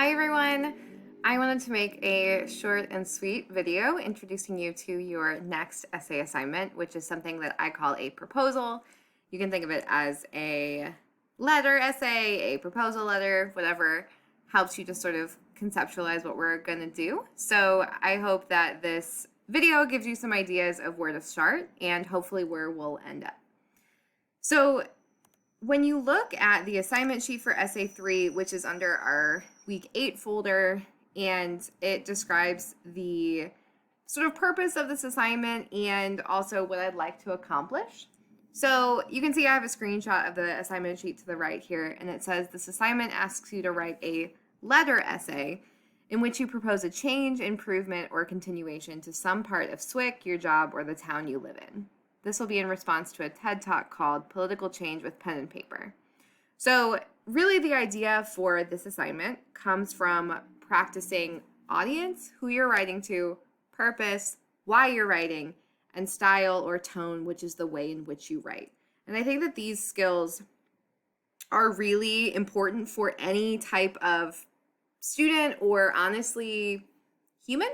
Hi everyone! I wanted to make a short and sweet video introducing you to your next essay assignment, which is something that I call a proposal. You can think of it as a letter essay, a proposal letter, whatever helps you to sort of conceptualize what we're going to do. So I hope that this video gives you some ideas of where to start and hopefully where we'll end up. So when you look at the assignment sheet for essay 3, which is under our week 8 folder, and it describes the sort of purpose of this assignment and also what I'd like to accomplish. So you can see I have a screenshot of the assignment sheet to the right here, and it says this assignment asks you to write a letter essay in which you propose a change, improvement, or continuation to some part of SWIC, your job, or the town you live in. This will be in response to a TED Talk called Political Change with Pen and Paper. So really the idea for this assignment comes from practicing audience, who you're writing to, purpose, why you're writing, and style or tone, which is the way in which you write. And I think that these skills are really important for any type of student or honestly human.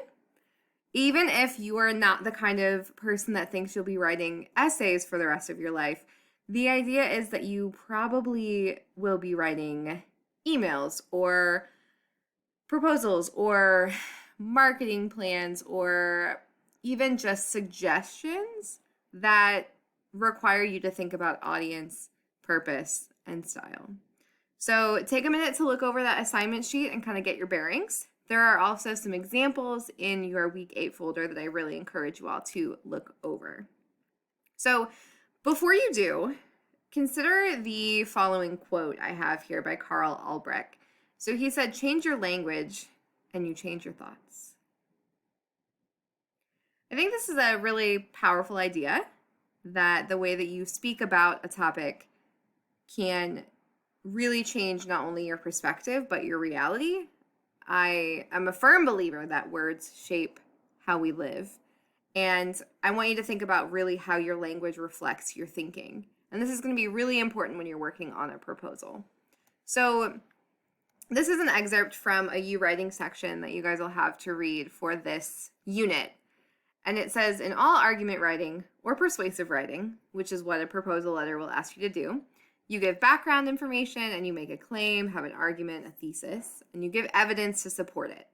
Even if you are not the kind of person that thinks you'll be writing essays for the rest of your life, the idea is that you probably will be writing emails or proposals or marketing plans or even just suggestions that require you to think about audience, purpose, and style. So take a minute to look over that assignment sheet and kind of get your bearings. There are also some examples in your week 8 folder that I really encourage you all to look over. So before you do, consider the following quote I have here by Carl Albrecht. So he said, change your language and you change your thoughts. I think this is a really powerful idea, that the way that you speak about a topic can really change not only your perspective, but your reality. I am a firm believer that words shape how we live. And I want you to think about really how your language reflects your thinking. And this is going to be really important when you're working on a proposal. So this is an excerpt from a You Writing section that you guys will have to read for this unit. And it says, in all argument writing or persuasive writing, which is what a proposal letter will ask you to do, you give background information and you make a claim, have an argument, a thesis, and you give evidence to support it.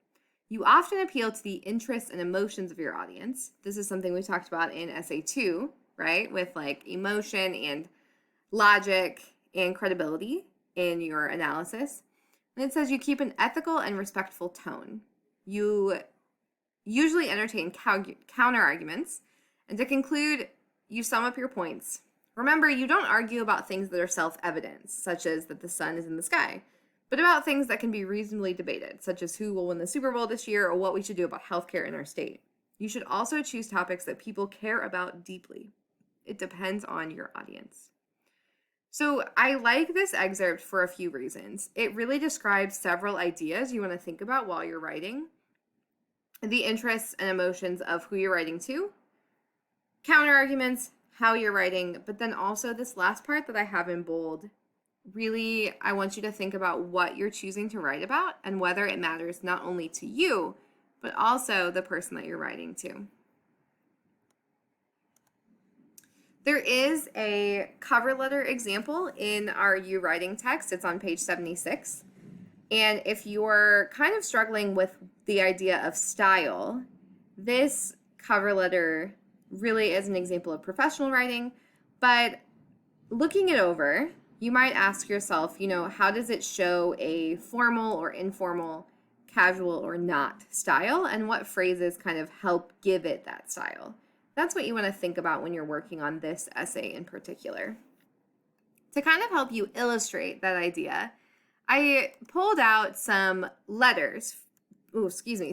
You often appeal to the interests and emotions of your audience. This is something we talked about in essay 2, right? With like emotion and logic and credibility in your analysis. And it says you keep an ethical and respectful tone. You usually entertain counter arguments. And to conclude, you sum up your points. Remember, you don't argue about things that are self-evident, such as that the sun is in the sky, but about things that can be reasonably debated, such as who will win the Super Bowl this year or what we should do about healthcare in our state. You should also choose topics that people care about deeply. It depends on your audience. So I like this excerpt for a few reasons. It really describes several ideas you want to think about while you're writing. The interests and emotions of who you're writing to, counter arguments, how you're writing, but then also this last part that I have in bold, really, I want you to think about what you're choosing to write about and whether it matters not only to you, but also the person that you're writing to. There is a cover letter example in our You Writing text. It's on page 76. And if you're kind of struggling with the idea of style, this cover letter really is an example of professional writing, but looking it over, you might ask yourself, how does it show a formal or informal, casual or not style, and what phrases kind of help give it that style? That's what you want to think about when you're working on this essay in particular. To kind of help you illustrate that idea, I pulled out some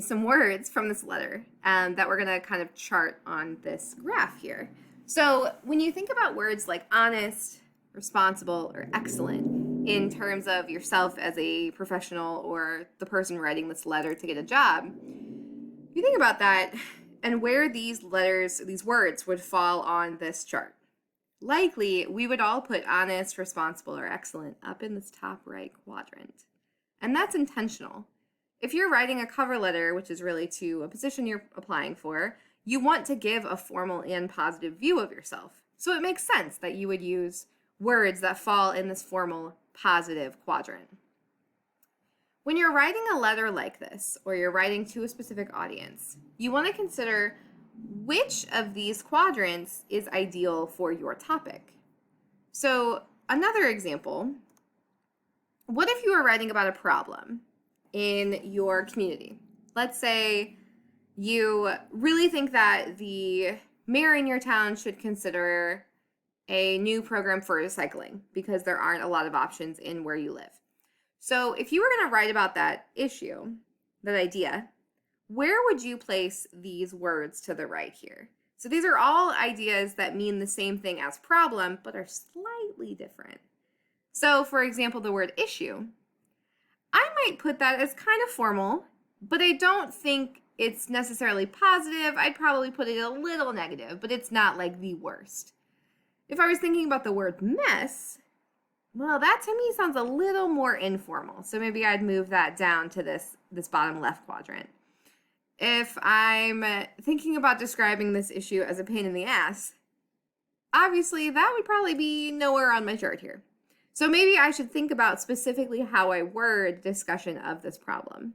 some words from this letter that we're going to kind of chart on this graph here. So when you think about words like honest, responsible, or excellent in terms of yourself as a professional or the person writing this letter to get a job, you think about that and where these words would fall on this chart. Likely, we would all put honest, responsible, or excellent up in this top right quadrant. And that's intentional. If you're writing a cover letter, which is really to a position you're applying for, you want to give a formal and positive view of yourself. So it makes sense that you would use words that fall in this formal positive quadrant. When you're writing a letter like this, or you're writing to a specific audience, you want to consider which of these quadrants is ideal for your topic. So another example, what if you were writing about a problem in your community? Let's say you really think that the mayor in your town should consider a new program for recycling because there aren't a lot of options in where you live. So if you were going to write about that issue, that idea, where would you place these words to the right here? So these are all ideas that mean the same thing as problem, but are slightly different. So for example, the word issue, I might put that as kind of formal, but I don't think it's necessarily positive. I'd probably put it a little negative, but it's not like the worst. If I was thinking about the word mess, well, that to me sounds a little more informal. So maybe I'd move that down to this bottom left quadrant. If I'm thinking about describing this issue as a pain in the ass, obviously that would probably be nowhere on my chart here. So maybe I should think about specifically how I word discussion of this problem.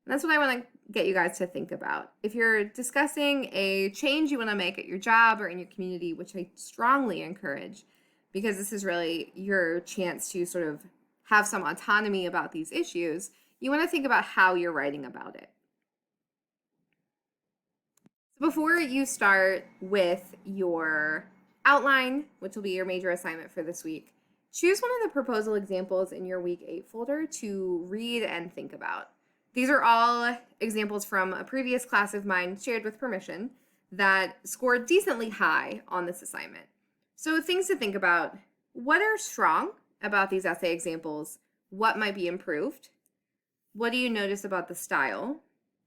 And that's what I want to get you guys to think about. If you're discussing a change you want to make at your job or in your community, which I strongly encourage, because this is really your chance to sort of have some autonomy about these issues, you want to think about how you're writing about it. Before you start with your outline, which will be your major assignment for this week, choose one of the proposal examples in your week 8 folder to read and think about. These are all examples from a previous class of mine, shared with permission, that scored decently high on this assignment. So things to think about: what are strong about these essay examples? What might be improved? What do you notice about the style?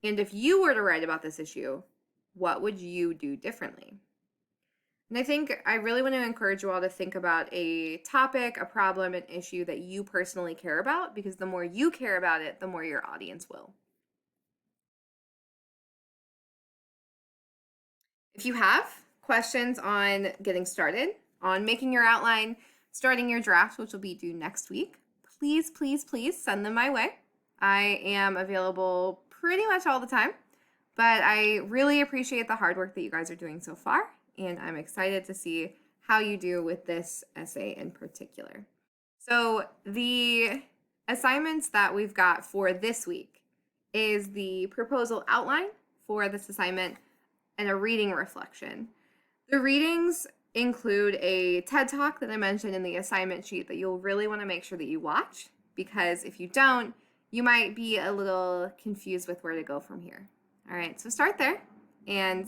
And if you were to write about this issue, what would you do differently? And I think I really want to encourage you all to think about a topic, a problem, an issue that you personally care about, because the more you care about it, the more your audience will. If you have questions on getting started, on making your outline, starting your draft, which will be due next week, please, please, please send them my way. I am available pretty much all the time, but I really appreciate the hard work that you guys are doing so far, and I'm excited to see how you do with this essay in particular. So the assignments that we've got for this week is the proposal outline for this assignment and a reading reflection. The readings include a TED Talk that I mentioned in the assignment sheet that you'll really want to make sure that you watch, because if you don't, you might be a little confused with where to go from here. All right, so start there. And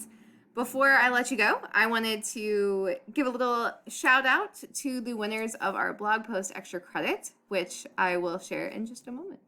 before I let you go, I wanted to give a little shout out to the winners of our blog post extra credit, which I will share in just a moment.